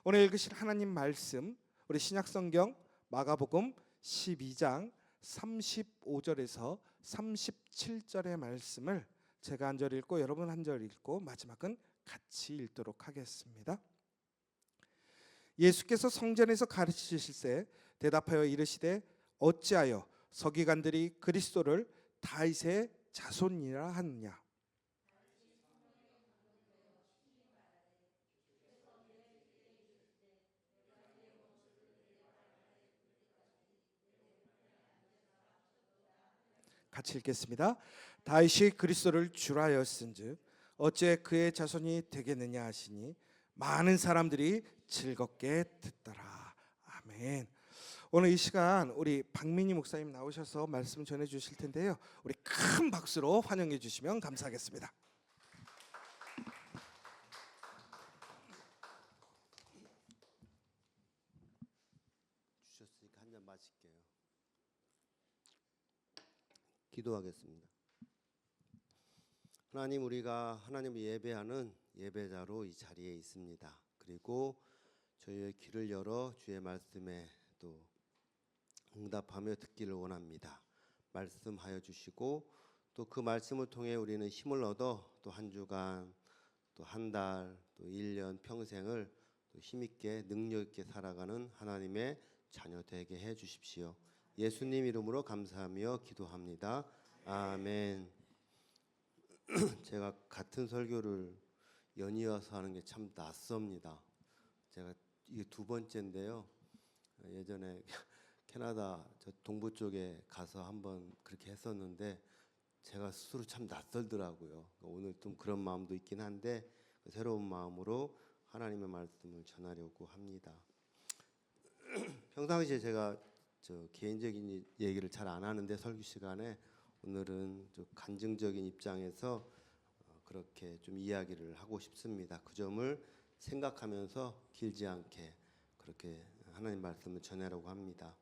오늘 읽으실 하나님 말씀, 우리 신약성경 마가복음 12장 35절에서 37절의 말씀을 제가 한 절 읽고 여러분 한 절 읽고 마지막은 같이 읽도록 하겠습니다. 예수께서 성전에서 가르치실새 대답하여 이르시되 어찌하여 서기관들이 그리스도를 다윗의 자손이라 하느냐. 같이 읽겠습니다. 다윗이 그리스도를 주라 하였은즉 어째 그의 자손이 되겠느냐 하시니 많은 사람들이 즐겁게 듣더라. 아멘. 오늘 이 시간 우리 박민희 목사님 나오셔서 말씀 전해 주실 텐데요. 우리 큰 박수로 환영해 주시면 감사하겠습니다. 주셨으니까 한 잔 마실게요. 기도하겠습니다. 하나님, 우리가 하나님을 예배하는 예배자로 이 자리에 있습니다. 그리고 저희의 귀를 열어 주의 말씀에 또 응답하며 듣기를 원합니다. 말씀하여 주시고 또 그 말씀을 통해 우리는 힘을 얻어 또 한 주간, 또 한 달, 또 1년 평생을 또 힘있게 능력 있게 살아가는 하나님의 자녀 되게 해 주십시오. 예수님 이름으로 감사하며 기도합니다. 아멘. 제가 같은 설교를 연이어서 하는 게 참 낯섭니다. 제가 이게 두 번째인데요. 예전에 캐나다 저 동부 쪽에 가서 한번 그렇게 했었는데 제가 스스로 참 낯설더라고요. 오늘 좀 그런 마음도 있긴 한데 새로운 마음으로 하나님의 말씀을 전하려고 합니다. 평상시에 제가 저 개인적인 얘기를 잘 안 하는데 설교 시간에 오늘은 좀 간증적인 입장에서 그렇게 좀 이야기를 하고 싶습니다. 그 점을 생각하면서 길지 않게 그렇게 하나님 말씀을 전하려고 합니다.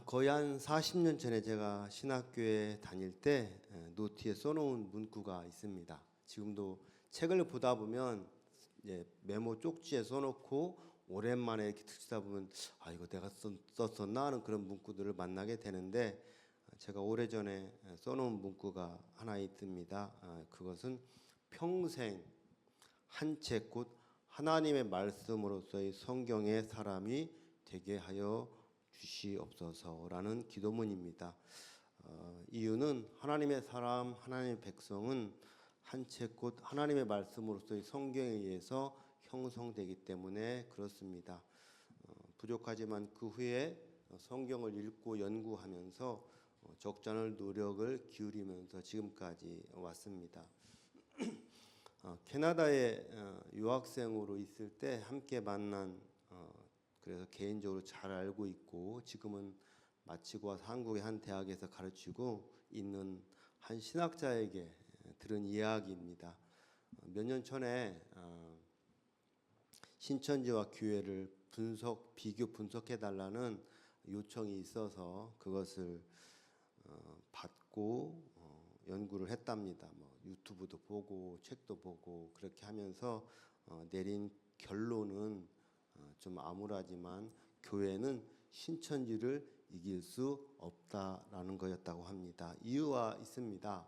거의 한 40년 전에 제가 신학교에 다닐 때 노트에 써놓은 문구가 있습니다. 지금도 책을 보다 보면 이제 메모 쪽지에 써놓고 오랜만에 이렇게 듣다 보면 이거 내가 썼었나 하는 그런 문구들을 만나게 되는데 제가 오래전에 써놓은 문구가 하나 있습니다. 그것은 평생 한 책 곧 하나님의 말씀으로서의 성경의 사람이 되게 하여 주시옵소서라는 기도문입니다. 이유는 하나님의 사람, 하나님의 백성은 한 책 곧 하나님의 말씀으로서의 성경에 의해서 형성되기 때문에 그렇습니다. 부족하지만 그 후에 성경을 읽고 연구하면서 적잖을 노력을 기울이면서 지금까지 왔습니다. 캐나다에 유학생으로 있을 때 함께 만난 그래서 개인적으로 잘 알고 있고 지금은 마치고 와서 한국의 한 대학에서 가르치고 있는 한 신학자에게 들은 이야기입니다. 몇 년 전에 신천지와 교회를 비교 분석해 달라는 요청이 있어서 그것을 받고 연구를 했답니다. 유튜브도 보고 책도 보고 그렇게 하면서 내린 결론은 좀 암울하지만 교회는 신천지를 이길 수 없다라는 거였다고 합니다. 이유가 있습니다.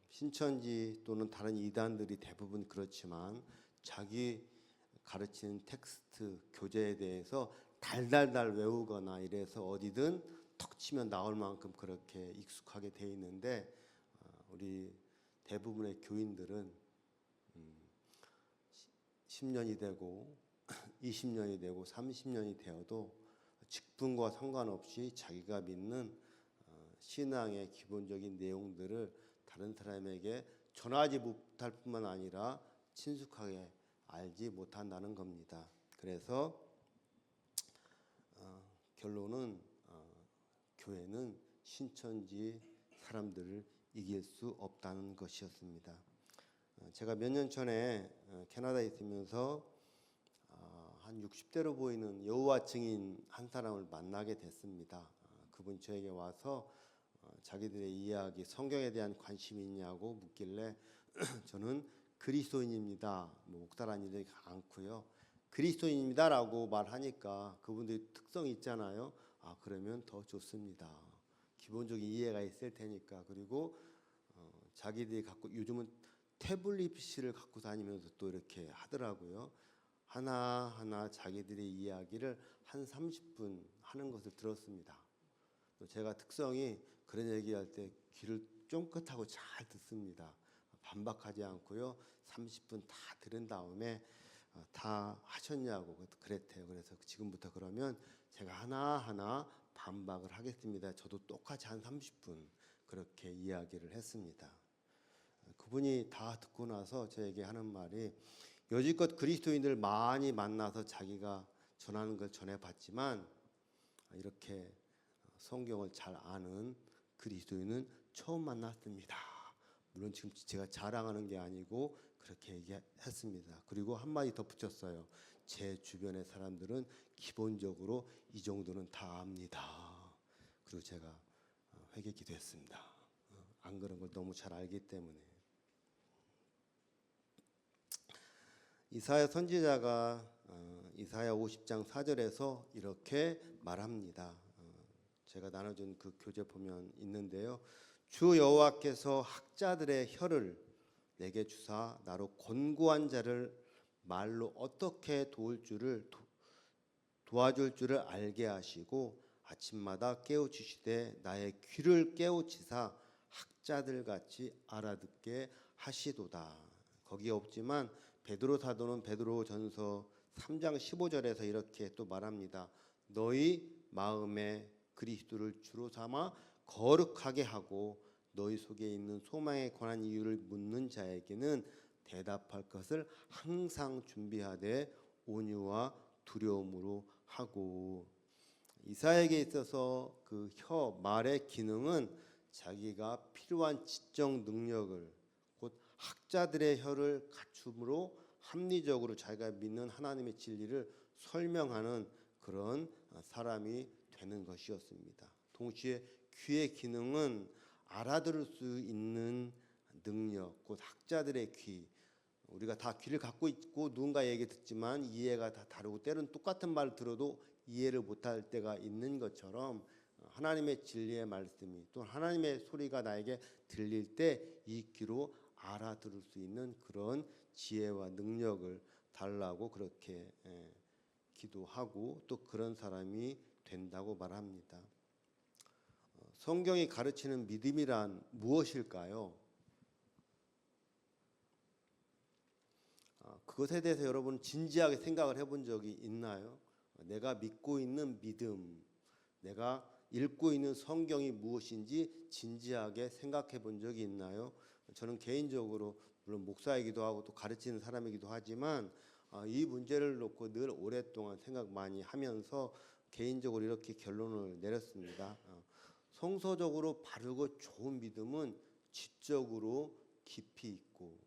신천지 또는 다른 이단들이 대부분 그렇지만 자기 가르치는 텍스트 교재에 대해서 달달달 외우거나 이래서 어디든 턱 치면 나올 만큼 그렇게 익숙하게 돼 있는데 우리 대부분의 교인들은 10년이 되고 20년이 되고 30년이 되어도 직분과 상관없이 자기가 믿는 신앙의 기본적인 내용들을 다른 사람에게 전하지 못할 뿐만 아니라 친숙하게 알지 못한다는 겁니다. 그래서 결론은 교회는 신천지 사람들을 이길 수 없다는 것이었습니다. 제가 몇 년 전에 캐나다에 있으면서 한 60대로 보이는 여호와 증인 한 사람을 만나게 됐습니다. 그분이 저에게 와서 자기들의 이야기, 성경에 대한 관심이 있냐고 묻길래 저는 그리스도인입니다. 뭐 목사라는 일이 않고요. 그리스도인입니다라고 말하니까 그분들이 특성이 있잖아요. 아, 그러면 더 좋습니다. 기본적인 이해가 있을 테니까. 그리고 자기들이 갖고 요즘은 태블릿 PC를 갖고 다니면서 또 이렇게 하더라고요. 하나하나 자기들의 이야기를 한 30분 하는 것을 들었습니다. 또 제가 특성이 그런 얘기할 때 귀를 쫑긋하고 잘 듣습니다. 반박하지 않고요. 30분 다 들은 다음에 다 하셨냐고 그랬대요. 그래서 지금부터 그러면 제가 하나하나 반박을 하겠습니다. 저도 똑같이 한 30분 그렇게 이야기를 했습니다. 그분이 다 듣고 나서 저에게 하는 말이 여지껏 그리스도인들 많이 만나서 자기가 전하는 걸 전해봤지만 이렇게 성경을 잘 아는 그리스도인은 처음 만났습니다. 물론 지금 제가 자랑하는 게 아니고 그렇게 얘기했습니다. 그리고 한마디 덧붙였어요. 제 주변의 사람들은 기본적으로 이 정도는 다 압니다. 그리고 제가 회개 기도했습니다. 안 그런 걸 너무 잘 알기 때문에. 이사야 선지자가 이사야 50장 4절에서 이렇게 말합니다. 제가 나눠준 그 교재 보면 있는데요. 주 여호와께서 학자들의 혀를 내게 주사 나로 권고한 자를 말로 어떻게 도와줄 줄을 알게 하시고 아침마다 깨우치시되 나의 귀를 깨우치사 학자들 같이 알아듣게 하시도다. 거기에 없지만 베드로 사도는 베드로전서 3장 15절에서 이렇게 또 말합니다. 너희 마음에 그리스도를 주로 삼아 거룩하게 하고 너희 속에 있는 소망에 관한 이유를 묻는 자에게는 대답할 것을 항상 준비하되 온유와 두려움으로 하고. 이사야에게 있어서 그 말의 기능은 자기가 필요한 지적 능력을 곧 학자들의 혀를 갖춤으로 합리적으로 자기가 믿는 하나님의 진리를 설명하는 그런 사람이 되는 것이었습니다. 동시에 귀의 기능은 알아들을 수 있는 능력, 곧 학자들의 귀. 우리가 다 귀를 갖고 있고 누군가 얘기 듣지만 이해가 다 다르고 때로는 똑같은 말을 들어도 이해를 못할 때가 있는 것처럼 하나님의 진리의 말씀이 또 하나님의 소리가 나에게 들릴 때 이 귀로 알아들을 수 있는 그런 지혜와 능력을 달라고 그렇게 기도하고 또 그런 사람이 된다고 말합니다. 성경이 가르치는 믿음이란 무엇일까요? 그것에 대해서 여러분 진지하게 생각을 해본 적이 있나요? 내가 믿고 있는 믿음, 내가 읽고 있는 성경이 무엇인지 진지하게 생각해 본 적이 있나요? 저는 개인적으로 물론 목사이기도 하고 또 가르치는 사람이기도 하지만 이 문제를 놓고 늘 오랫동안 생각 많이 하면서 개인적으로 이렇게 결론을 내렸습니다. 성서적으로 바르고 좋은 믿음은 지적으로 깊이 있고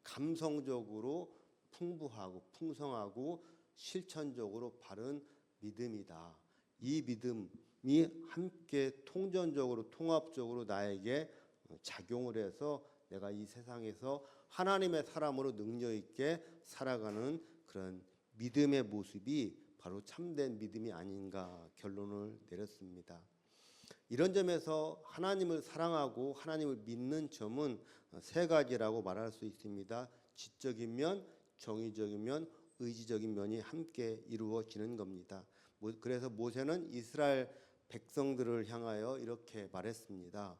감성적으로 풍부하고 풍성하고 실천적으로 바른 믿음이다. 이 믿음이 함께 통전적으로 통합적으로 나에게 작용을 해서 내가 이 세상에서 하나님의 사람으로 능력 있게 살아가는 그런 믿음의 모습이 바로 참된 믿음이 아닌가 결론을 내렸습니다. 이런 점에서 하나님을 사랑하고 하나님을 믿는 점은 세 가지라고 말할 수 있습니다. 지적인 면, 정의적인 면, 의지적인 면이 함께 이루어지는 겁니다. 그래서 모세는 이스라엘 백성들을 향하여 이렇게 말했습니다.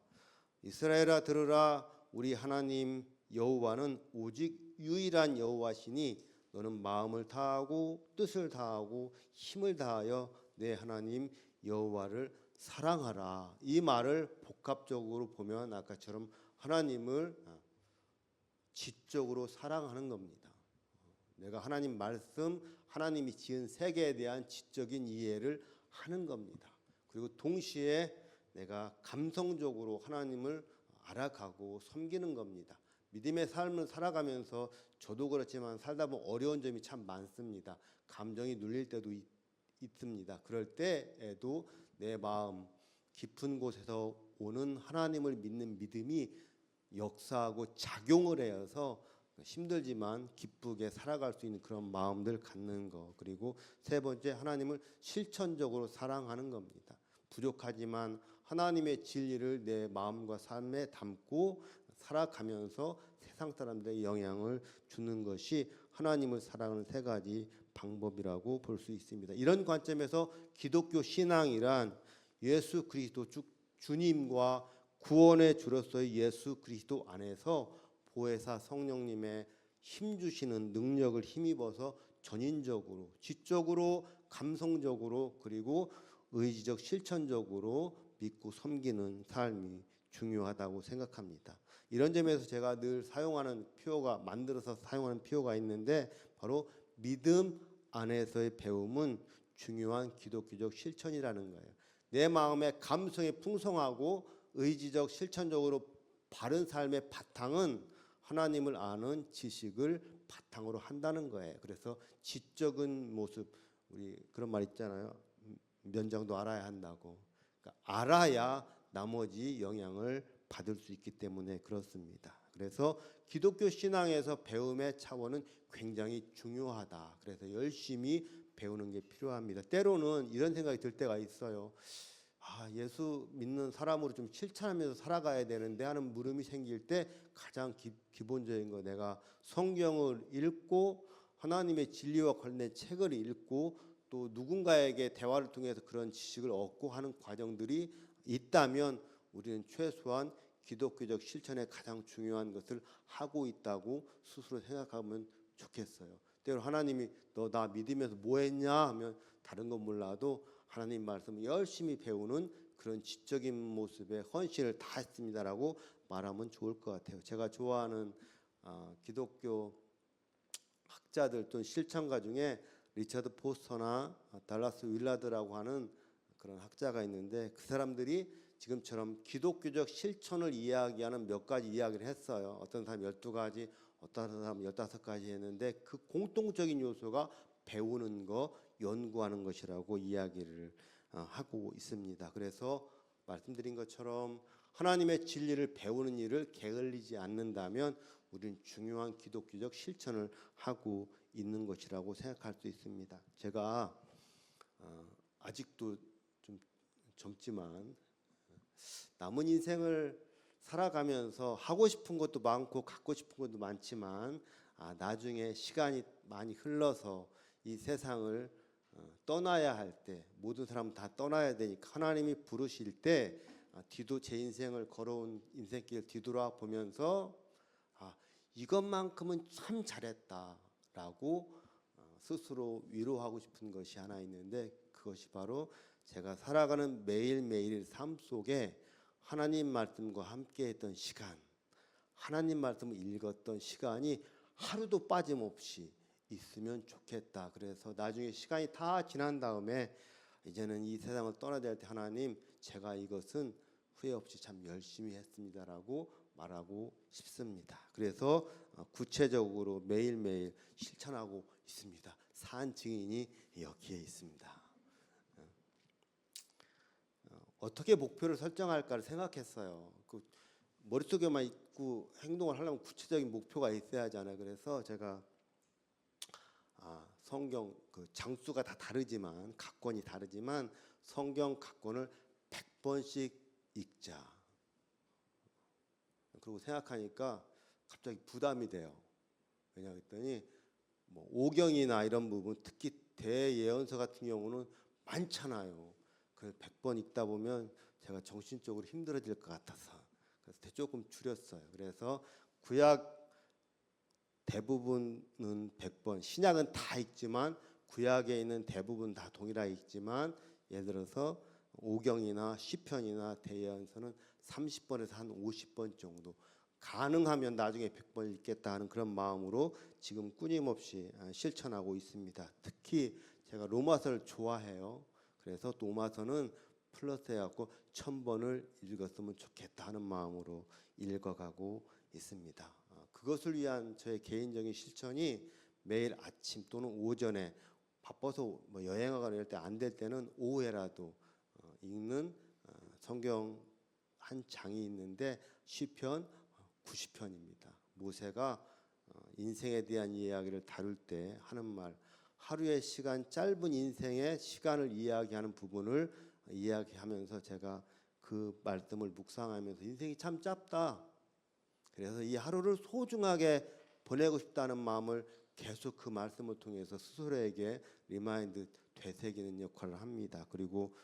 이스라엘아 들으라, 우리 하나님 여호와는 오직 유일한 여호와시니 너는 마음을 다하고 뜻을 다하고 힘을 다하여 내 하나님 여호와를 사랑하라. 이 말을 복합적으로 보면 아까처럼 하나님을 지적으로 사랑하는 겁니다. 내가 하나님 말씀, 하나님이 지은 세계에 대한 지적인 이해를 하는 겁니다. 그리고 동시에 내가 감성적으로 하나님을 알아가고 섬기는 겁니다. 믿음의 삶을 살아가면서 저도 그렇지만 살다 보면 어려운 점이 참 많습니다. 감정이 눌릴 때도 있습니다. 그럴 때에도 내 마음 깊은 곳에서 오는 하나님을 믿는 믿음이 역사하고 작용을 해서 힘들지만 기쁘게 살아갈 수 있는 그런 마음들 갖는 거. 그리고 세 번째, 하나님을 실천적으로 사랑하는 겁니다. 부족하지만 하나님의 진리를 내 마음과 삶에 담고 살아가면서 세상 사람들에게 영향을 주는 것이 하나님을 사랑하는 세 가지 방법이라고 볼 수 있습니다. 이런 관점에서 기독교 신앙이란 예수 그리스도 주님과 구원의 주로서의 예수 그리스도 안에서 보혜사 성령님의 힘 주시는 능력을 힘입어서 전인적으로, 지적으로, 감성적으로, 그리고 의지적 실천적으로 믿고 섬기는 삶이 중요하다고 생각합니다. 이런 점에서 제가 늘 사용하는 표어가, 만들어서 사용하는 표어가 있는데, 바로 믿음 안에서의 배움은 중요한 기독교적 실천이라는 거예요. 내 마음의 감성이 풍성하고 의지적 실천적으로 바른 삶의 바탕은 하나님을 아는 지식을 바탕으로 한다는 거예요. 그래서 지적인 모습, 우리 그런 말 있잖아요. 면장도 알아야 한다고. 그러니까 알아야 나머지 영향을 받을 수 있기 때문에 그렇습니다. 그래서 기독교 신앙에서 배움의 차원은 굉장히 중요하다. 그래서 열심히 배우는 게 필요합니다. 때로는 이런 생각이 들 때가 있어요. 예수 믿는 사람으로 좀 실천하면서 살아가야 되는데 하는 물음이 생길 때 가장 기본적인 거, 내가 성경을 읽고 하나님의 진리와 관련된 책을 읽고 또 누군가에게 대화를 통해서 그런 지식을 얻고 하는 과정들이 있다면 우리는 최소한 기독교적 실천에 가장 중요한 것을 하고 있다고 스스로 생각하면 좋겠어요. 때로 하나님이 너 나 믿으면서 뭐 했냐 하면 다른 건 몰라도 하나님 말씀을 열심히 배우는 그런 지적인 모습에 헌신을 다했습니다라고 말하면 좋을 것 같아요. 제가 좋아하는 기독교 학자들 또는 실천가 중에 리처드 포스터나 달라스 윌라드라고 하는 그런 학자가 있는데, 그 사람들이 지금처럼 기독교적 실천을 이야기하는 몇 가지 이야기를 했어요. 어떤 사람 12가지, 어떤 사람 15가지 했는데, 그 공통적인 요소가 배우는 거, 연구하는 것이라고 이야기를 하고 있습니다. 그래서 말씀드린 것처럼 하나님의 진리를 배우는 일을 게을리지 않는다면 우리는 중요한 기독교적 실천을 하고 있는 것이라고 생각할 수 있습니다. 제가 아직도 좀 젊지만 남은 인생을 살아가면서 하고 싶은 것도 많고 갖고 싶은 것도 많지만 나중에 시간이 많이 흘러서 이 세상을 떠나야 할 때, 모든 사람 다 떠나야 되니까 하나님이 부르실 때 제 인생을 걸어온 인생길 뒤돌아 보면서 이것만큼은 참 잘했다라고 스스로 위로하고 싶은 것이 하나 있는데, 그것이 바로 제가 살아가는 매일매일 삶 속에 하나님 말씀과 함께했던 시간, 하나님 말씀을 읽었던 시간이 하루도 빠짐없이 있으면 좋겠다. 그래서 나중에 시간이 다 지난 다음에 이제는 이 세상을 떠나야 될 때 하나님, 제가 이것은 후회 없이 참 열심히 했습니다라고 말하고 싶습니다. 그래서 구체적으로 매일매일 실천하고 있습니다. 산 증인이 여기에 있습니다. 어떻게 목표를 설정할까를 생각했어요. 그 머릿속에만 있고 행동을 하려면 구체적인 목표가 있어야 하잖아요. 그래서 제가 성경 그 장수가 다 다르지만, 각권이 다르지만 성경 각권을 100번씩 읽자. 그리고 생각하니까 갑자기 부담이 돼요. 왜냐 그랬더니 뭐 오경이나 이런 부분, 특히 대예언서 같은 경우는 많잖아요. 그래서 100번 읽다 보면 제가 정신적으로 힘들어질 것 같아서 그래서 조금 줄였어요. 그래서 구약 대부분은 100번, 신약은 다 읽지만 구약에 있는 대부분 다 동일하게 읽지만, 예를 들어서 오경이나 시편이나 대예언서는 30번에서 한 50번 정도, 가능하면 나중에 100번 읽겠다 하는 그런 마음으로 지금 끊임없이 실천하고 있습니다. 특히 제가 로마서를 좋아해요. 그래서 로마서는 플러스 해갖고 1000번을 읽었으면 좋겠다 하는 마음으로 읽어가고 있습니다. 그것을 위한 저의 개인적인 실천이 매일 아침 또는 오전에, 바빠서 뭐 여행하거나 이럴 때 안 될 때는 오후에라도 읽는 성경 한 장이 있는데 시편 90편입니다. 모세가 인생에 대한 이야기를 다룰 때 하는 말, 하루의 시간, 짧은 인생의 시간을 이야기하는 부분을 이야기하면서 제가 그 말씀을 묵상하면서 인생이 참 짧다. 그래서 이 하루를 소중하게 보내고 싶다는 마음을 계속 그 말씀을 통해서 스스로에게 리마인드 되새기는 역할을 합니다. 그리고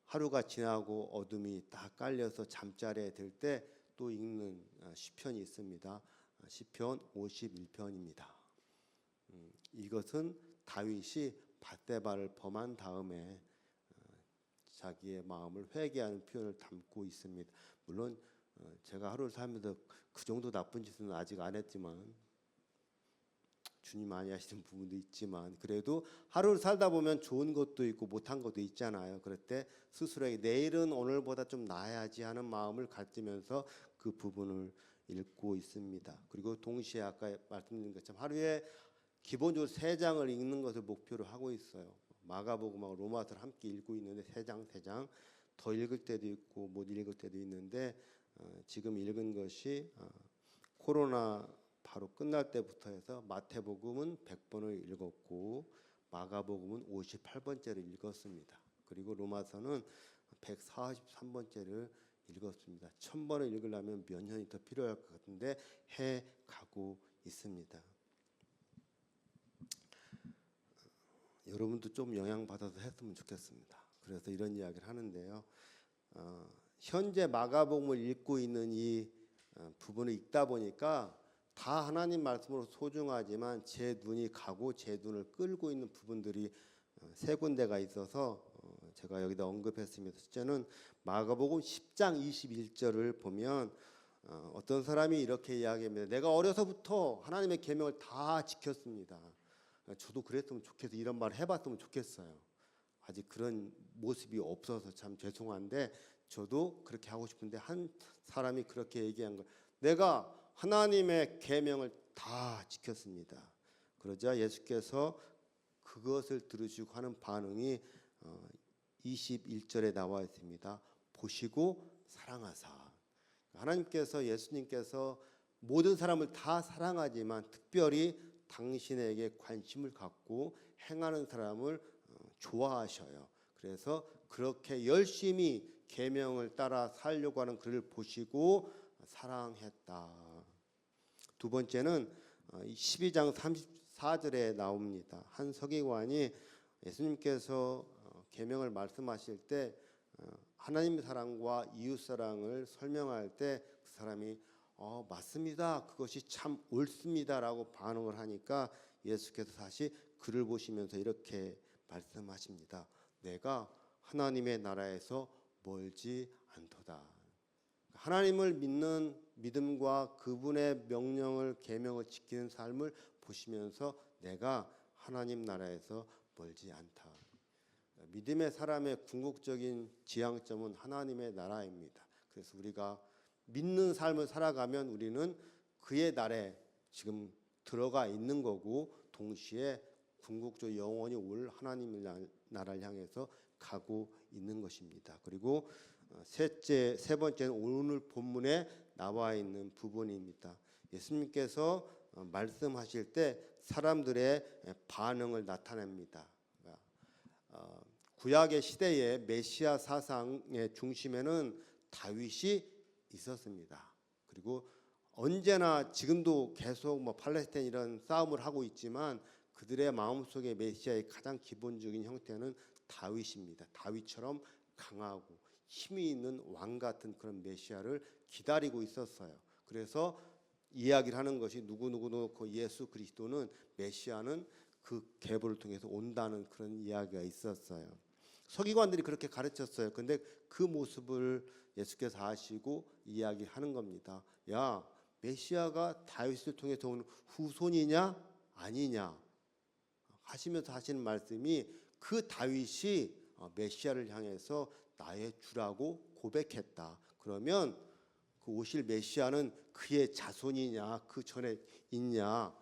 하루가 지나고 어둠이 딱 깔려서 잠자리에 들 때 또 읽는 시편이 있습니다. 시편 51편입니다. 이것은 다윗이 밧세바를 범한 다음에 자기의 마음을 회개하는 표현을 담고 있습니다. 물론 제가 하루를 살면서 그 정도 나쁜 짓은 아직 안 했지만 주님 많이 하시는 부분도 있지만 그래도 하루를 살다 보면 좋은 것도 있고 못한 것도 있잖아요. 그럴 때 스스로에게 내일은 오늘보다 좀 나아야지 하는 마음을 가지면서 그 부분을 읽고 있습니다. 그리고 동시에 아까 말씀드린 것처럼 하루에 기본적으로 3장을 읽는 것을 목표로 하고 있어요. 마가복음하고 로마서를 함께 읽고 있는데 3장 더 읽을 때도 있고 못 읽을 때도 있는데 지금 읽은 것이 코로나 바로 끝날 때부터 해서 마태복음은 100번을 읽었고 마가복음은 58번째를 읽었습니다. 그리고 로마서는 143번째를 읽었습니다. 1000번을 읽으려면 몇 년이 더 필요할 것 같은데 해 가고 있습니다. 여러분도 좀 영향받아서 했으면 좋겠습니다. 그래서 이런 이야기를 하는데요. 현재 마가복음을 읽고 있는 이 부분을 읽다 보니까 다 하나님 말씀으로 소중하지만 제 눈이 가고 제 눈을 끌고 있는 부분들이 3군데가 있어서 제가 여기다 언급했습니다. 첫째는 마가복음 10장 21절을 보면 어떤 사람이 이렇게 이야기합니다. 내가 어려서부터 하나님의 계명을 다 지켰습니다. 저도 그랬으면 좋겠어. 이런 말을 해봤으면 좋겠어요. 아직 그런 모습이 없어서 참 죄송한데 저도 그렇게 하고 싶은데 한 사람이 그렇게 얘기한 거예요. 내가 하나님의 계명을 다 지켰습니다. 그러자 예수께서 그것을 들으시고 하는 반응이 21절에 나와 있습니다. 보시고 사랑하사. 하나님께서 예수님께서 모든 사람을 다 사랑하지만 특별히 당신에게 관심을 갖고 행하는 사람을 좋아하셔요. 그래서 그렇게 열심히 계명을 따라 살려고 하는 그를 보시고 사랑했다. 두 번째는 12장 34절에 나옵니다. 한 서기관이 예수님께서 계명을 말씀하실 때 하나님의 사랑과 이웃 사랑을 설명할 때 그 사람이 맞습니다. 그것이 참 옳습니다라고 반응을 하니까 예수께서 다시 그를 보시면서 이렇게 말씀하십니다. 내가 하나님의 나라에서 멀지 않도다. 하나님을 믿는 믿음과 그분의 명령을 계명을 지키는 삶을 보시면서 내가 하나님 나라에서 멀지 않다. 믿음의 사람의 궁극적인 지향점은 하나님의 나라입니다. 그래서 우리가 믿는 삶을 살아가면 우리는 그의 나라에 지금 들어가 있는 거고 동시에 궁극적으로 영원히 올 하나님의 나라를 향해서 가고 있는 것입니다. 그리고 세 번째는 오늘 본문에 나와 있는 부분입니다. 예수님께서 말씀하실 때 사람들의 반응을 나타냅니다. 구약의 시대의 메시아 사상의 중심에는 다윗이 있었습니다. 그리고 언제나 지금도 계속 팔레스타인 이런 싸움을 하고 있지만 그들의 마음속에 메시아의 가장 기본적인 형태는 다윗입니다. 다윗처럼 강하고 힘이 있는 왕 같은 그런 메시아를 기다리고 있었어요. 그래서 이야기를 하는 것이 누구누구도 그 예수 그리스도는 메시아는 그 계보를 통해서 온다는 그런 이야기가 있었어요. 서기관들이 그렇게 가르쳤어요. 근데 그 모습을 예수께서 아시고 이야기하는 겁니다. 야, 메시아가 다윗을 통해서 온 후손이냐 아니냐 하시면서 하시는 말씀이 그 다윗이 메시아를 향해서 나의 주라고 고백했다. 그러면 그 오실 메시아는 그의 자손이냐 그 전에 있냐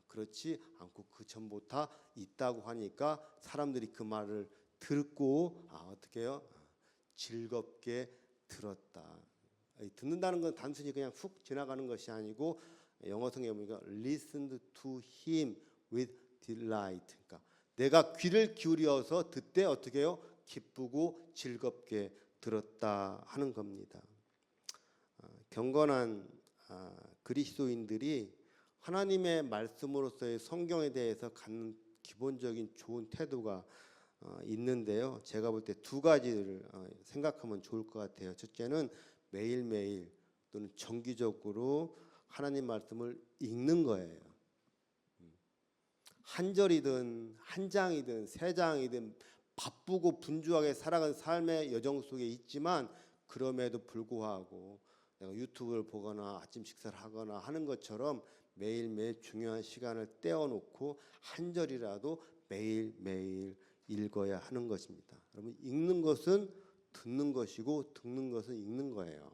그렇지 않고 그 전부터 있다고 하니까 사람들이 그 말을 듣고 어떻게 해요? 즐겁게 들었다. 듣는다는 건 단순히 그냥 훅 지나가는 것이 아니고 영어 성경에 보니까 listened to him with delight. 그러니까 내가 귀를 기울여서 듣되 어떻게 해요? 기쁘고 즐겁게 들었다 하는 겁니다. 경건한 그리스도인들이 하나님의 말씀으로서의 성경에 대해서 갖는 기본적인 좋은 태도가 있는데요. 제가 볼 때 두 가지를 생각하면 좋을 것 같아요. 첫째는 매일매일 또는 정기적으로 하나님 말씀을 읽는 거예요. 한 절이든 한 장이든 세 장이든 바쁘고 분주하게 살아가는 삶의 여정 속에 있지만 그럼에도 불구하고 내가 유튜브를 보거나 아침 식사를 하거나 하는 것처럼 매일매일 중요한 시간을 떼어놓고 한 절이라도 매일매일 읽어야 하는 것입니다. 여러분, 읽는 것은 듣는 것이고 듣는 것은 읽는 거예요.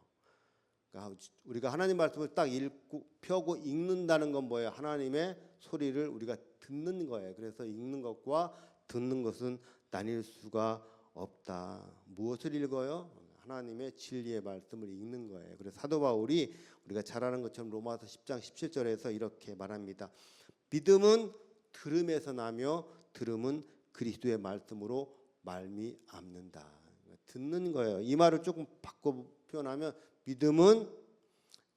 그러니까 우리가 하나님 말씀을 딱 읽고 펴고 읽는다는 건 뭐예요? 하나님의 소리를 우리가 듣는 거예요. 그래서 읽는 것과 듣는 것은 나뉠 수가 없다. 무엇을 읽어요? 하나님의 진리의 말씀을 읽는 거예요. 그래서 사도 바울이 우리가 잘 아는 것처럼 로마서 10장 17절에서 이렇게 말합니다. 믿음은 들음에서 나며 들음은 그리스도의 말씀으로 말미암는다. 듣는 거예요. 이 말을 조금 바꿔 표현하면 믿음은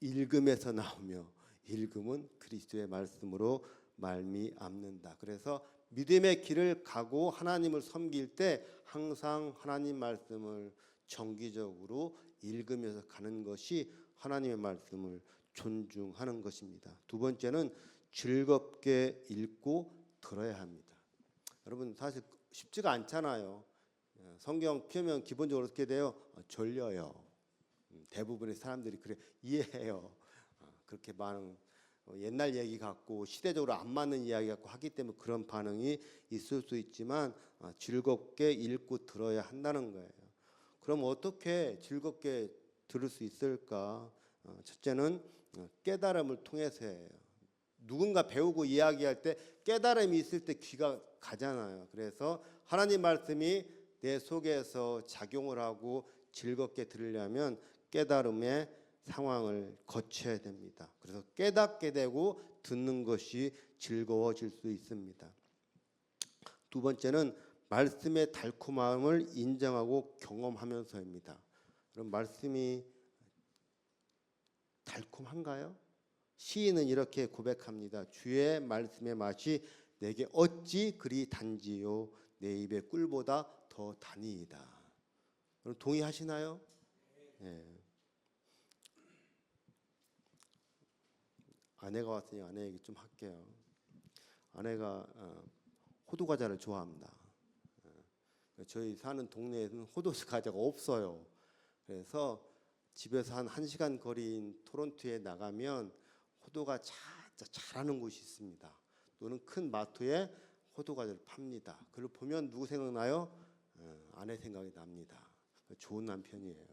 읽음에서 나오며 읽음은 그리스도의 말씀으로 말미암는다. 그래서 믿음의 길을 가고 하나님을 섬길 때 항상 하나님 말씀을 정기적으로 읽으면서 가는 것이 하나님의 말씀을 존중하는 것입니다. 두 번째는 즐겁게 읽고 들어야 합니다. 여러분, 사실 쉽지가 않잖아요. 성경 펴면 기본적으로 어떻게 돼요? 졸려요. 대부분의 사람들이 그래 이해해요. 그렇게 많은 옛날 얘기 같고 시대적으로 안 맞는 이야기 같고 하기 때문에 그런 반응이 있을 수 있지만 즐겁게 읽고 들어야 한다는 거예요. 그럼 어떻게 즐겁게 들을 수 있을까? 첫째는 깨달음을 통해서예요. 누군가 배우고 이야기할 때 깨달음이 있을 때 귀가 가잖아요. 그래서 하나님 말씀이 내 속에서 작용을 하고 즐겁게 들으려면 깨달음의 상황을 거쳐야 됩니다. 그래서 깨닫게 되고 듣는 것이 즐거워질 수 있습니다. 두 번째는 말씀의 달콤함을 인정하고 경험하면서입니다. 그럼 말씀이 달콤한가요? 시인은 이렇게 고백합니다. 주의 말씀의 맛이 내게 어찌 그리 단지요 내 입의 꿀보다 더 다니이다. 여러분 동의하시나요? 네. 아내가 왔으니 아내 얘기 좀 할게요. 아내가 호두 과자를 좋아합니다. 저희 사는 동네에는 호두 과자가 없어요. 그래서 집에서 한 1시간 거리인 토론토에 나가면 호두가 잘하는 곳이 있습니다. 또는 큰 마트에 호두 과자를 팝니다. 그걸 보면 누구 생각나요? 아내 생각이 납니다. 좋은 남편이에요.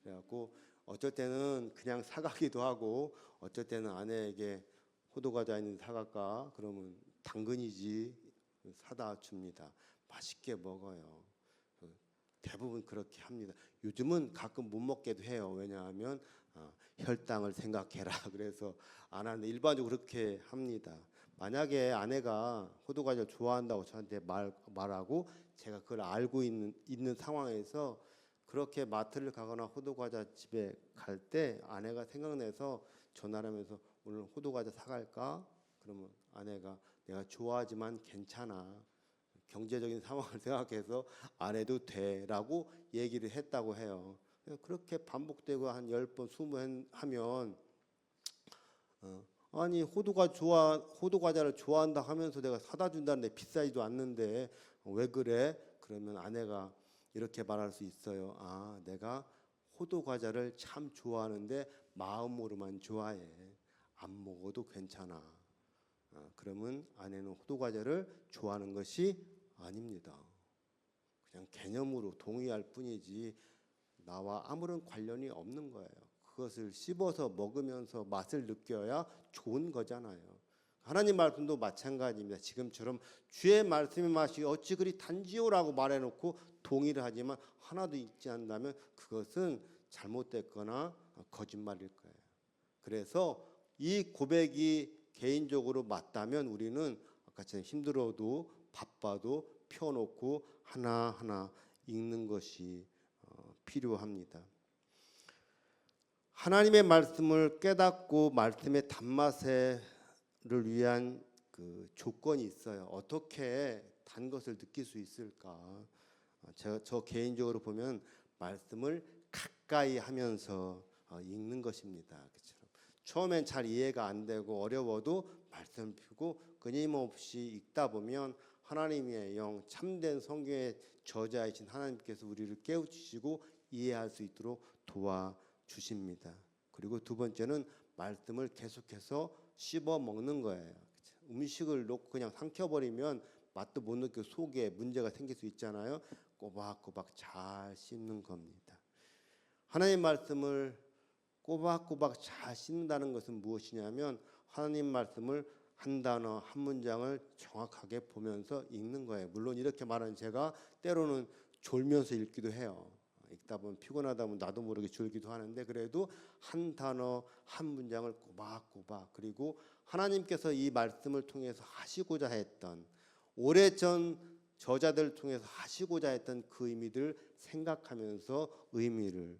그래갖고 어쩔 때는 그냥 사가기도 하고 어쩔 때는 아내에게 호두 과자 있는 사갈까? 그러면 당근이지 사다 줍니다. 맛있게 먹어요. 대부분 그렇게 합니다. 요즘은 가끔 못 먹게도 해요. 왜냐하면 혈당을 생각해라. 그래서 안 하는데 일반적으로 그렇게 합니다. 만약에 아내가 호두 과자를 좋아한다고 저한테 말하고 제가 그걸 알고 있는 상황에서 그렇게 마트를 가거나 호두 과자 집에 갈 때 아내가 생각나서 전화를 하면서 오늘 호두 과자 사갈까? 그러면 아내가 내가 좋아하지만 괜찮아. 경제적인 상황을 생각해서 안 해도 돼라고 얘기를 했다고 해요. 그렇게 반복되고 한 10번, 20번 하면 아니 호두 과자를 좋아한다 하면서 내가 사다 준다는데 비싸지도 않는데 왜 그래? 그러면 아내가 이렇게 말할 수 있어요. 아, 내가 호두 과자를 참 좋아하는데 마음으로만 좋아해. 안 먹어도 괜찮아. 그러면 아내는 호두 과자를 좋아하는 것이 아닙니다. 그냥 개념으로 동의할 뿐이지 나와 아무런 관련이 없는 거예요. 그것을 씹어서 먹으면서 맛을 느껴야 좋은 거잖아요. 하나님 말씀도 마찬가지입니다. 지금처럼 주의 말씀의 맛이 어찌 그리 단지요라고 말해놓고 동의를 하지만 하나도 읽지 않는다면 그것은 잘못됐거나 거짓말일 거예요. 그래서 이 고백이 개인적으로 맞다면 우리는 아까처럼 힘들어도 바빠도 펴놓고 하나하나 읽는 것이 필요합니다. 하나님의 말씀을 깨닫고 말씀의 단맛을 위한 그 조건이 있어요. 어떻게 단 것을 느낄 수 있을까? 저 개인적으로 보면 말씀을 가까이 하면서 읽는 것입니다. 그렇죠? 처음엔 잘 이해가 안 되고 어려워도 말씀을 펴고 끊임없이 읽다 보면 하나님의 영, 참된 성경의 저자이신 하나님께서 우리를 깨우치시고 이해할 수 있도록 도와주십니다. 그리고 두 번째는 말씀을 계속해서 씹어 먹는 거예요. 음식을 놓고 그냥 삼켜버리면 맛도 못 느끼고 속에 문제가 생길 수 있잖아요. 꼬박꼬박 잘 씹는 겁니다. 하나님 말씀을 꼬박꼬박 잘 씹는다는 것은 무엇이냐면 하나님 말씀을 한 단어 한 문장을 정확하게 보면서 읽는 거예요. 물론 이렇게 말하는 제가 때로는 졸면서 읽기도 해요. 읽다 보면 피곤하다 보면 나도 모르게 졸기도 하는데 그래도 한 단어 한 문장을 꼬박꼬박 그리고 하나님께서 이 말씀을 통해서 하시고자 했던 오래전 저자들을 통해서 하시고자 했던 그 의미들 생각하면서 의미를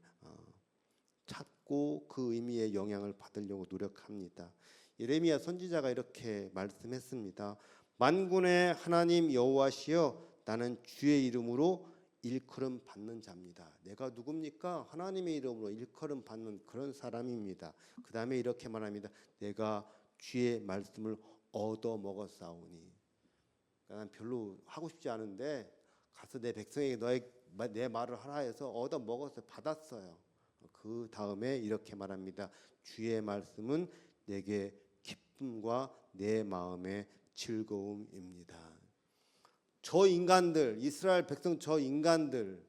찾고 그 의미의 영향을 받으려고 노력합니다. 예레미야 선지자가 이렇게 말씀했습니다. 만군의 하나님 여호와시여 나는 주의 이름으로 일컬음 받는 자입니다. 내가 누굽니까? 하나님의 이름으로 일컬음 받는 그런 사람입니다. 그 다음에 이렇게 말합니다. 내가 주의 말씀을 얻어 먹었사오니. 난 별로 하고 싶지 않은데 가서 내 백성에게 내 말을 하라 해서 얻어 먹었어요. 받았어요. 그 다음에 이렇게 말합니다. 주의 말씀은 내게 기쁨과 내 마음의 즐거움입니다. 저 인간들, 이스라엘 백성 저 인간들,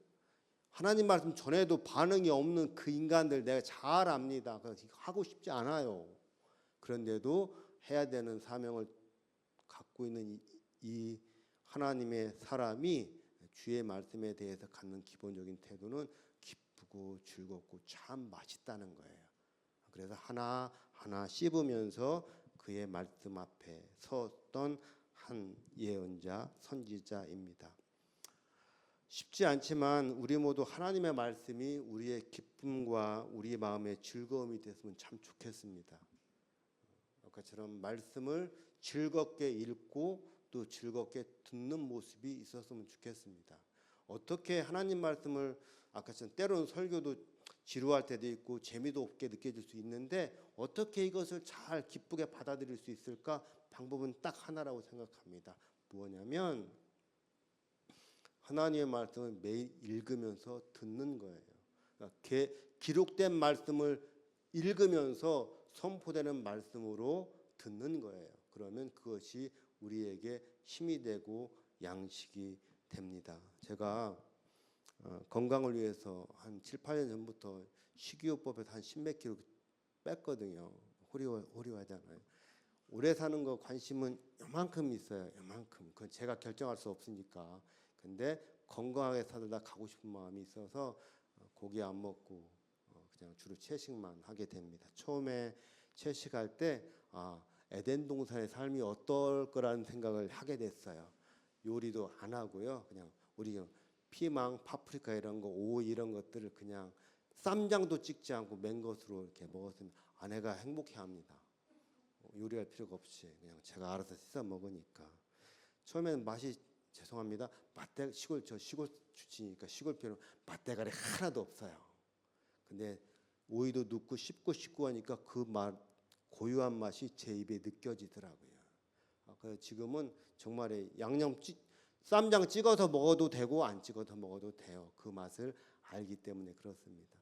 하나님 말씀 전에도 반응이 없는 그 인간들 내가 잘 압니다. 그래서 하고 싶지 않아요. 그런데도 해야 되는 사명을 갖고 있는 이 하나님의 사람이 주의 말씀에 대해서 갖는 기본적인 태도는 기쁘고 즐겁고 참 맛있다는 거예요. 그래서 하나하나 씹으면서 그의 말씀 앞에 섰던 한 예언자, 선지자입니다. 쉽지 않지만 우리 모두 하나님의 말씀이 우리의 기쁨과 우리 마음의 즐거움이 됐으면 참 좋겠습니다. 아까처럼 말씀을 즐겁게 읽고 또 즐겁게 듣는 모습이 있었으면 좋겠습니다. 어떻게 하나님 말씀을 아까처럼 때로는 설교도 지루할 때도 있고 재미도 없게 느껴질 수 있는데 어떻게 이것을 잘 기쁘게 받아들일 수 있을까? 방법은 딱 하나라고 생각합니다. 뭐냐면 하나님의 말씀을 매일 읽으면서 듣는 거예요. 그러니까 기록된 말씀을 읽으면서 선포되는 말씀으로 듣는 거예요. 그러면 그것이 우리에게 힘이 되고 양식이 됩니다. 제가 건강을 위해서 한 7, 8년 전부터 식이요법에서 한 10몇 킬로 뺐거든요. 호리호리하잖아요. 오래 사는 거 관심은 요만큼 있어요. 요만큼. 그건 제가 결정할 수 없으니까. 근데 건강하게 살다 가고 싶은 마음이 있어서 고기 안 먹고 그냥 주로 채식만 하게 됩니다. 처음에 채식할 때 에덴 동산의 삶이 어떨 거라는 생각을 하게 됐어요. 요리도 안 하고요. 그냥 우리 피망, 파프리카 이런 거, 오이 이런 것들을 그냥 쌈장도 찍지 않고 맹것으로 이렇게 먹었으면 아내가 행복해합니다. 요리할 필요가 없이 그냥 제가 알아서 씻어 먹으니까. 처음에는 맛이 죄송합니다. 시골 주치니까 시골 표현 맛대가리 하나도 없어요. 근데 오이도 넣고 씹고 하니까 그 맛 고유한 맛이 제 입에 느껴지더라고요. 그래서 지금은 정말 쌈장 찍어서 먹어도 되고 안 찍어서 먹어도 돼요. 그 맛을 알기 때문에 그렇습니다.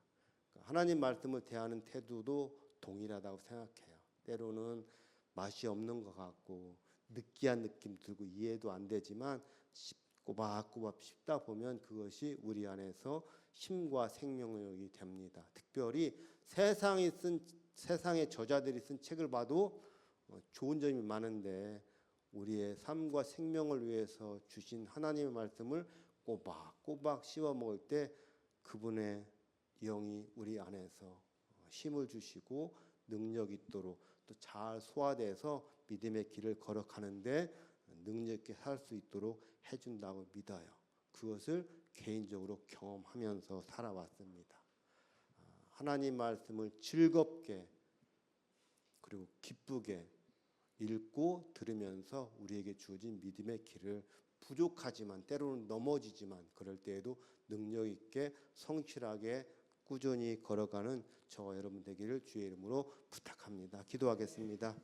하나님 말씀을 대하는 태도도 동일하다고 생각해요. 때로는 맛이 없는 것 같고 느끼한 느낌 들고 이해도 안 되지만 꼬박꼬박 씹다 보면 그것이 우리 안에서 힘과 생명력이 됩니다. 특별히 세상의 저자들이 쓴 책을 봐도 좋은 점이 많은데 우리의 삶과 생명을 위해서 주신 하나님의 말씀을 꼬박꼬박 씹어 먹을 때 그분의 영이 우리 안에서 힘을 주시고 능력 있도록 또 잘 소화돼서 믿음의 길을 걸어가는데 능력 있게 살 수 있도록 해준다고 믿어요. 그것을 개인적으로 경험하면서 살아왔습니다. 하나님 말씀을 즐겁게 그리고 기쁘게 읽고 들으면서 우리에게 주어진 믿음의 길을 부족하지만 때로는 넘어지지만 그럴 때에도 능력 있게 성실하게 꾸준히 걸어가는 저와 여러분 되기를 주의 이름으로 부탁합니다. 기도하겠습니다.